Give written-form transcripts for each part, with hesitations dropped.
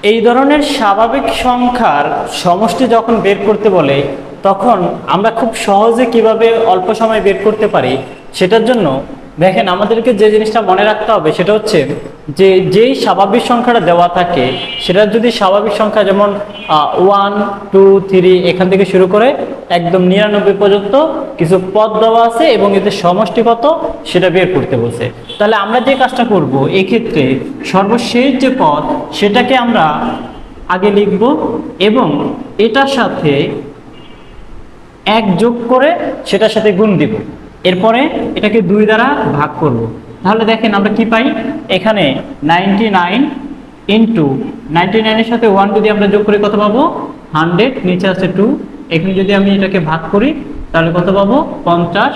এই ধরনের স্বাভাবিক সংখ্যার সমষ্টি যখন বের করতে বলে তখন আমরা খুব সহজে কিভাবে অল্প সময় বের করতে পারি সেটার জন্য দেখেন আমাদেরকে যে জিনিসটা মনে রাখতে হবে সেটা হচ্ছে যে যেই স্বাভাবিক সংখ্যাটা দেওয়া থাকে সেটা যদি স্বাভাবিক সংখ্যা যেমন 1 2 3 এখান থেকে শুরু করে একদম 99 পর্যন্ত কিছু পদ দেওয়া আছে এবং এদের সমষ্টি কত সেটা বের করতে বলছে, তাহলে আমরা যে কাজটা করব এই ক্ষেত্রে সর্বশেষ যে পদ সেটাকে আমরা আগে লিখব এবং এটার সাথে 1 যোগ করে সেটার সাথে গুণ দিব, এরপরে এটাকে 2 দ্বারা ভাগ করব। তাহলে দেখেন আমরা কি পাই, এখানে 99 ইন্টু 99 এর সাথে 1 যদি আমরা যোগ করি কত পাবো 100, নিচে আছে 2, এখানে যদি আমি এটাকে ভাগ করি তাহলে কত পাবো 50।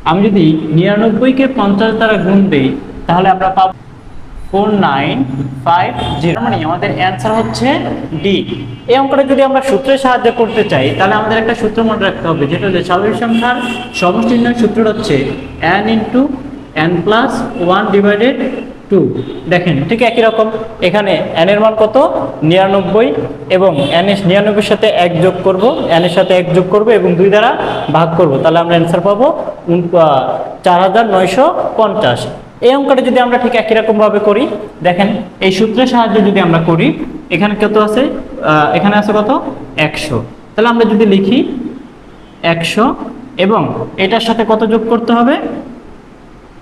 আমি যদি 99 কে 50 দ্বারা গুণ দেই তাহলে আমরা পাবো 4950, মানে আমাদের অ্যান্সার হচ্ছে ডি। এই অঙ্কটা যদি আমরা সূত্রের সাহায্যে করতে চাই তাহলে আমাদের একটা সূত্র মনে রাখতে হবে, যেটা হচ্ছে স্বাভাবিক সংখ্যার সমষ্টি নির্ণয়ের সূত্রটা হচ্ছে n into n plus 1 divided 2। দেখেন ঠিক একই রকম, এখানে n এর মান কত 99 এবং n এর 99 এর সাথে 1 যোগ করব, n এর সাথে 1 যোগ করব এবং 2 দ্বারা ভাগ করব, তাহলে আমরা অ্যান্সার পাবো 4950। এই অঙ্কটা যদি আমরা ঠিক একই রকম ভাবে করি, দেখেন এই সূত্রের সাহায্যে যদি আমরা করি, এখানে কত আছে, এখানে আছে কত 100, তাহলে আমরা যদি লিখি 100 এবং এটার সাথে কত যোগ করতে হবে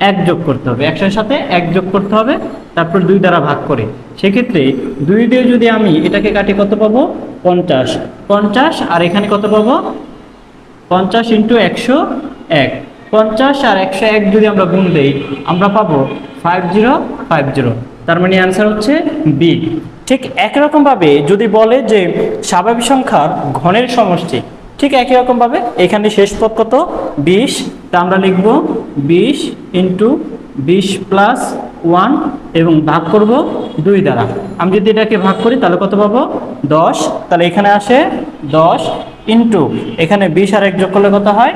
1 যোগ করতে হবে, 100 এর সাথে 1 যোগ করতে হবে, তারপর 2 দ্বারা ভাগ করে, সেক্ষেত্রে 2 দিয়ে যদি আমি এটাকে কাটি কত পাবো 50 আর এখানে কত পাবো 50 ইন্টু 101, 50 আর 101 যদি আমরা গুণ দেই আমরা পাবো 5050, তার মানে অ্যান্সার হচ্ছে বি। ঠিক একই রকম ভাবে যদি বলে যে স্বাভাবিক সংখ্যার ঘনের সমষ্টি, ঠিক একই রকম ভাবে এখানে শেষ পদ কত 20, তা আমরা লিখব 20 ইন্টু 20 প্লাস 1 এবং ভাগ করব 2 দ্বারা। আমি যদি এটাকে ভাগ করি তাহলে কত পাবো 10, তাহলে এখানে আসে 10 ইন্টু এখানে 20 আর 1 যোগ করলে কত হয়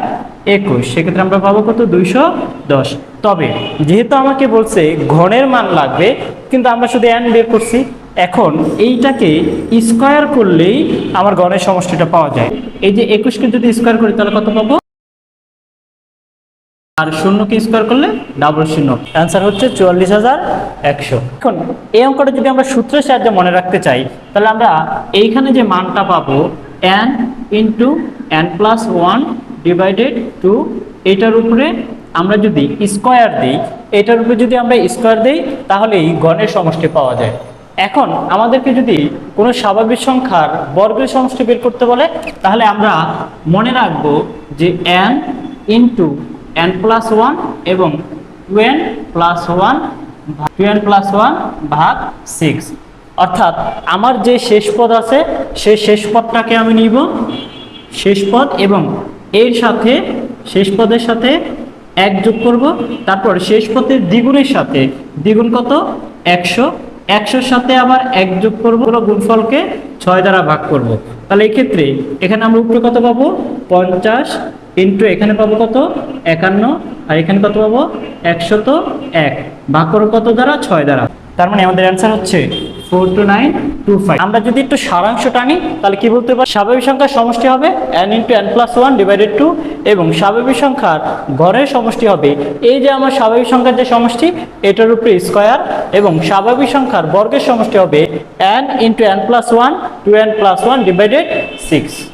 21, সেক্ষেত্রে আমরা পাবো কত 210। তবে যেহেতু আমাকে বলছে ঘনের মান লাগবে কিন্তু আমরা শুধু n বের করছি, এখন এইটাকে স্কয়ার করলেই আমার ঘনের সমষ্টিটা পাওয়া যায়। এই যে 21 কে যদি স্কয়ার করি তাহলে কত পাবো, আর 0 কে স্কয়ার করলে ডাবল 0, অ্যান্সার হচ্ছে 44100। এখন এই অঙ্কটা যদি আমরা সূত্রের সাহায্যে মনে রাখতে চাই তাহলে আমরা এইখানে যে মানটা পাবো n into n plus 1 divided 2, এটার উপরে আমরা যদি স্কয়ার দিই, এটার উপরে যদি আমরা স্কয়ার দিই তাহলেই ঘনের সমষ্টি পাওয়া যায়। এখন আমাদেরকে যদি কোনো স্বাভাবিক সংখ্যার বর্গের সমষ্টি বের করতে বলে তাহলে আমরা মনে রাখবো যে n ইন্টু n প্লাস 1 এবং 2n প্লাস 1 ভাগ 6, অর্থাৎ আমার যে শেষ পদ আছে সেই শেষ পদটাকে আমি নিব শেষ পদ এবং এর সাথে শেষ পদের সাথে 1 যোগ করব, তারপর শেষ পদের দ্বিগুণের সাথে দ্বিগুণ কত 100, 100 সাথে আবার 1 যোগ করব, গুণফলকে 6 দ্বারা ভাগ করব। তাহলে এই ক্ষেত্রে এখানে আমরা উপরে কত পাবো 50 ইন্টু এখানে পাবো কত 51 আর এখানে কত পাবো 101, ভাগ করব কত দ্বারা 6 দ্বারা, তার মানে আমাদের অ্যান্সার হচ্ছে 42925। আমরা যদি একটু সারাংশ টানি তাহলে কি বলতে পারি, স্বাভাবিক সংখ্যার সমষ্টি হবে n into n plus 1 divided 2 এবং স্বাভাবিক সংখ্যার ঘরের সমষ্টি হবে এই যে আমার স্বাভাবিক সংখ্যার যে সমষ্টি এটার উপরে স্কয়ার এবং স্বাভাবিক সংখ্যার বর্গের সমষ্টি হবে n into n plus 1 2n plus 1 divided 6।